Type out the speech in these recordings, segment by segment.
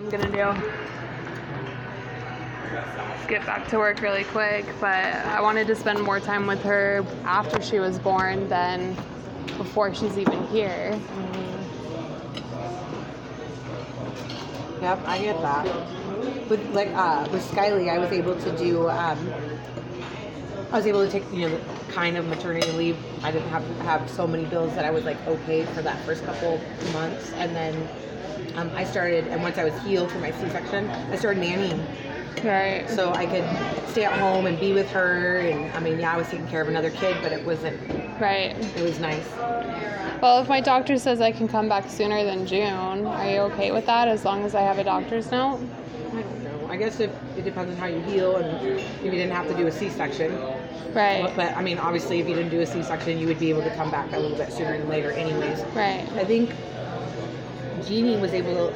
I'm gonna do. Get back to work really quick, but I wanted to spend more time with her after she was born than before she's even here. Yep, I get that. With Skylie, I was able to do. I was able to take kind of maternity leave. I didn't have to have so many bills that I was like okay for that first couple months, and then I started. And once I was healed from my C-section, I started nannying. Right. So I could stay at home and be with her, and I was taking care of another kid, but it wasn't. Right. It was nice. Well, if my doctor says I can come back sooner than June, are you okay with that as long as I have a doctor's note? I don't know. I guess it depends on how you heal, and if you didn't have to do a C-section. Right. But obviously, if you didn't do a C-section, you would be able to come back a little bit sooner than later, anyways. Right. I think Jeannie was able to.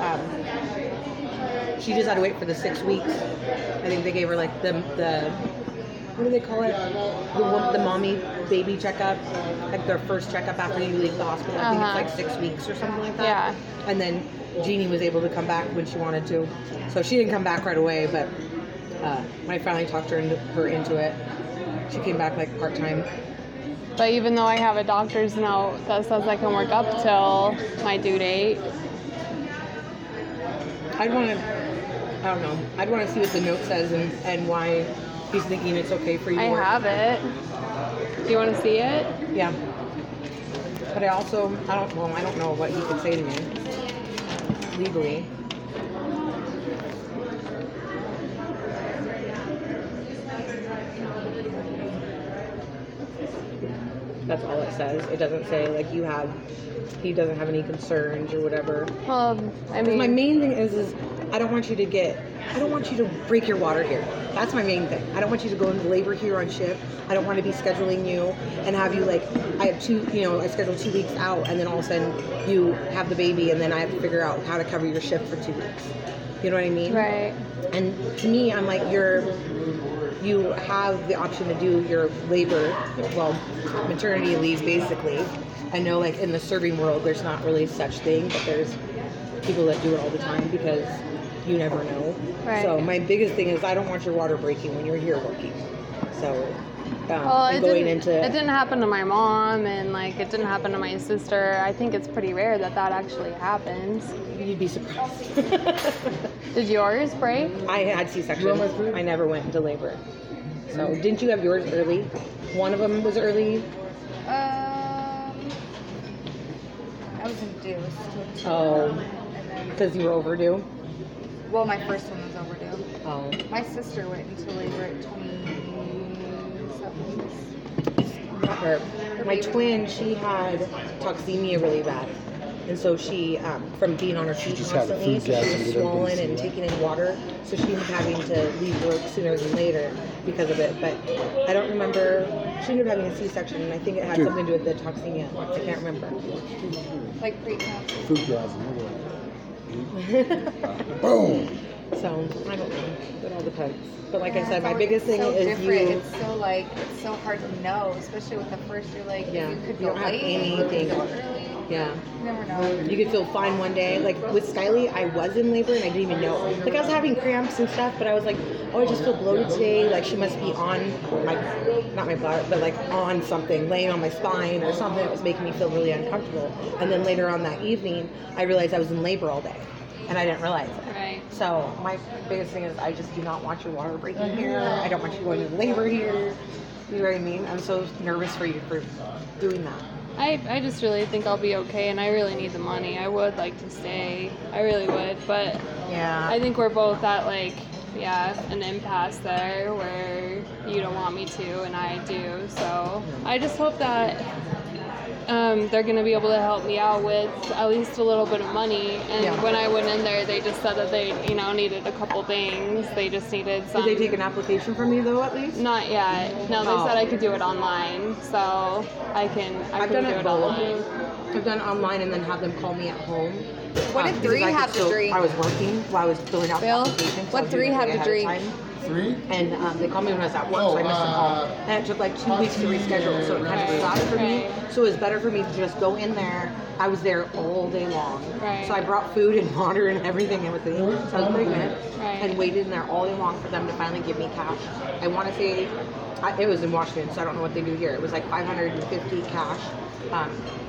She just had to wait for the 6 weeks. I think they gave her like the what do they call it? The mommy baby checkup, like their first checkup after you leave the hospital. I think it's like 6 weeks or something like that. Yeah. And then Jeannie was able to come back when she wanted to. So she didn't come back right away, but when I finally talked her into it, she came back like part-time. But even though I have a doctor's note that says I can work up till my due date. I'd want to see what the note says and why he's thinking it's okay for you to work. I have it. Do you want to see it? Yeah. But I don't know what he could say to me legally. That's all it says. It doesn't say like he doesn't have any concerns or whatever. Well, I mean, my main thing is I don't want you to break your water here. That's my main thing. I don't want you to go into labor here on shift. I don't want to be scheduling you and have you like, I schedule 2 weeks out, and then all of a sudden you have the baby, and then I have to figure out how to cover your shift for 2 weeks. You know what I mean? Right. And to me, I'm like, you have the option to do your maternity leave, basically. I know, like, in the serving world, there's not really such thing, but there's people that do it all the time because you never know. Right. So my biggest thing is I don't want your water breaking when you're here working. So it didn't happen to my mom, and like it didn't happen to my sister. I think it's pretty rare that actually happens. You'd be surprised. Did yours break? I had C-section. I never went into labor. So didn't you have yours early? One of them was early. I was induced. Oh, because you were overdue? Well, my first one was overdue. Oh. My sister went into labor at 27 weeks. Her my twin, she had toxemia really bad. And so she, from being on her feet constantly, so she was swollen and taking in water. So she was having to leave work sooner than later because of it. But I don't remember, she ended up having a C-section, and I think it had something to do with the toxemia. I can't remember. Like pre-cancer. Food gasm. Boom! So, I don't know. It all depends. But like I said, my biggest thing so is different. It's so hard to know, especially with the first. You're like, yeah, you could you go don't have late, anything. Yeah. You never know. You could feel fine one day. Like with Skylie, I was in labor and I didn't even know. Like I was having cramps and stuff, but I was like, oh, I just feel bloated today. Like she must be on not my bladder, but like on something, laying on my spine or something that was making me feel really uncomfortable. And then later on that evening, I realized I was in labor all day. And I didn't realize it. Right. So my biggest thing is I just do not want your water breaking here. I don't want you going into labor here. You know what I mean? I'm so nervous for you for doing that. I just really think I'll be okay, and I really need the money. I would like to stay. I really would, but yeah, I think we're both at like, an impasse there where you don't want me to, and I do. So I just hope that they're going to be able to help me out with at least a little bit of money. And when I went in there, they just said that they, needed a couple things. They just needed some. Did they take an application from you though, at least? Not yet. No, they said I could do it online, so I can do it online. I've done it online and then have them call me at home. What did 3 have to drink? I was working while I was filling out the application. What 3 have to drink? 3? And they called me when I was at work, so I missed a call. And it took like 2 weeks to reschedule, so it kind of sucked for me. So it was better for me to just go in there. I was there all day long. Right. So I brought food and water and everything in with me. So I was pregnant Right. and waited in there all day long for them to finally give me cash. I want to say, it was in Washington, so I don't know what they do here. It was like $550 cash.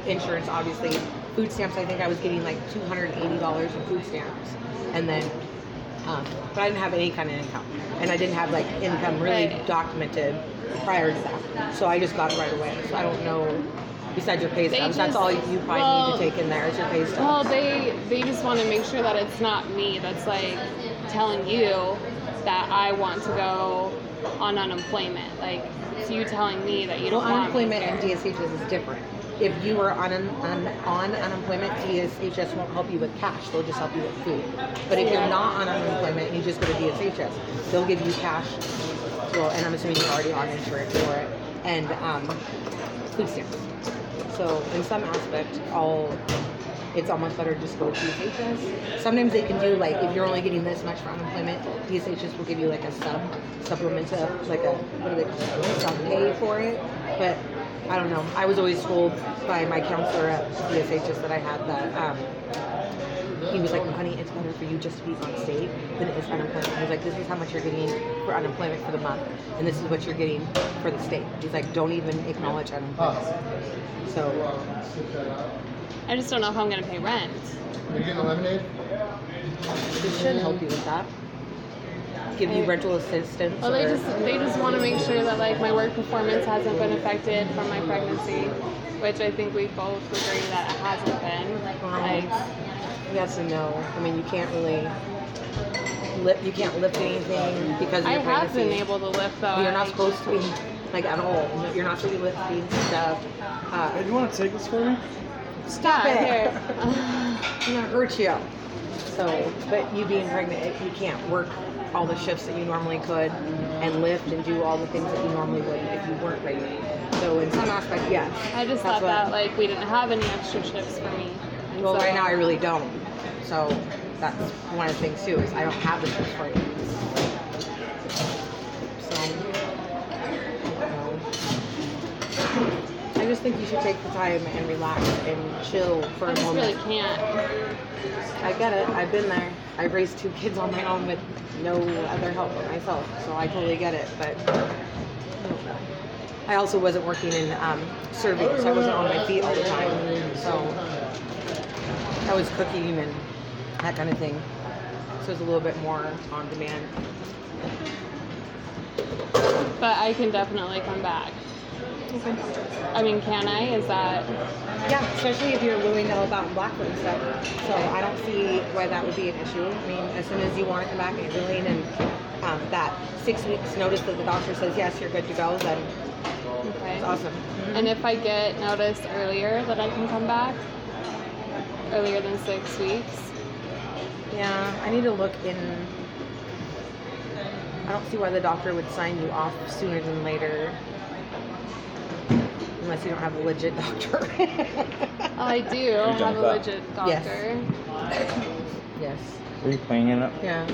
Insurance, obviously. Food stamps, I think I was getting like $280 in food stamps. And then, but I didn't have any kind of income. And I didn't have like income really documented prior to that. So I just got it right away. So I don't know, besides your pay stubs, that's all you probably need to take in there is your pay stubs. Well, they just want to make sure that it's not me that's like telling you that I want to go on unemployment. Like, it's you telling me that you don't want me unemployment and DSHS is different. If you are on unemployment, DSHS won't help you with cash. They'll just help you with food. But if you're not on unemployment and you just go to DSHS, they'll give you cash. Well, and I'm assuming you're already on insurance for it. And food stamps. So in some aspect, it's almost better to just go to DSHS. Sometimes they can do like, if you're only getting this much for unemployment, DSHS will give you like a supplement, like a, what do they call it, sub pay for it. But I don't know. I was always told by my counselor at DSHS that I had that, he was like, honey, it's better for you just to be on state than it is unemployment. He was like, this is how much you're getting for unemployment for the month, and this is what you're getting for the state. He's like, don't even acknowledge unemployment. So I just don't know how I'm going to pay rent. Are you getting a lemonade? it should help you with that. Give you rental assistance. Well, they just want to make sure that like my work performance hasn't been affected from my pregnancy, which I think we both agree that it hasn't been. Like, yes and no. I mean, you can't really lift. You can't lift anything because of your I have pregnancy. been able to lift though. You're not supposed to be like at all. You're not supposed to be lifting stuff. Hey, do you want to take this for me? Stop Yeah, it! here. It's gonna hurt you. So, but you being pregnant, you can't work all the shifts that you normally could and lift and do all the things that you normally would if you weren't pregnant. So in some aspect, yes. I just thought that like we didn't have any extra shifts for me. And Well, so, right now I really don't. So that's one of the things too, is I don't have the shifts for you. So I just think you should take the time and relax and chill for I a just moment. really can't. I get it. I've been there. I've raised 2 kids on my own with no other help but myself, so I totally get it. But I also wasn't working in serving, so I wasn't on my feet all the time. So I was cooking and that kind of thing. So it's a little bit more on demand. But I can definitely come back. Okay. I mean, can I? Is that... Yeah, especially if you're willing to help out in Blackfoot and stuff. So I don't see why that would be an issue. I mean, as soon as you want to come back and you're willing and that 6 weeks notice that the doctor says, yes, you're good to go, then Okay. it's awesome. And if I get notice earlier that I can come back? Earlier than 6 weeks? Yeah, I need to look in. I don't see why the doctor would sign you off sooner than later. Unless you don't have a legit doctor. I do have a legit doctor. Yes. Are you cleaning up? Yeah.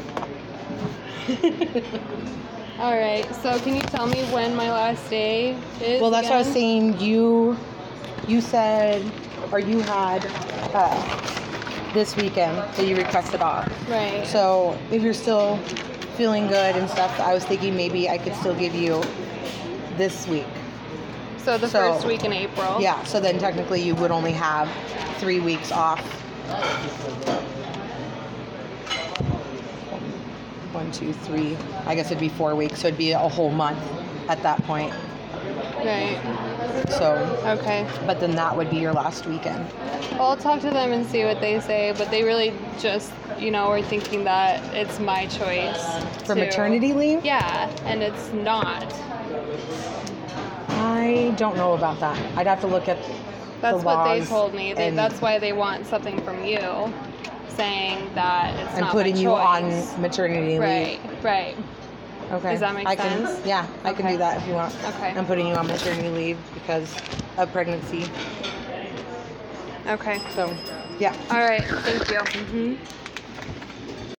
All right. So can you tell me when my last day is? Well, that's what I was again? saying. You said, or you had this weekend that you requested off. Right. So if you're still feeling good and stuff, I was thinking maybe I could still give you this week. So the first week in April. Yeah, so then technically you would only have 3 weeks off. 1, 2, 3. I guess it'd be 4 weeks, so it'd be a whole month at that point. Right. So, Okay. but then that would be your last weekend. Well, I'll talk to them and see what they say, but they really just, are thinking that it's my choice. For to- maternity leave? Yeah, and it's not. I don't know about that. I'd have to look at That's the what they laws told me. and- That's why they want something from you, saying that it's and not putting my you on choice. maternity Right, leave. right. Okay. Does that make I can, sense? Yeah, I can Okay. do that if you want. Okay. I'm putting you on maternity leave because of pregnancy. Okay. So, yeah. All right. Thank you. Mm-hmm.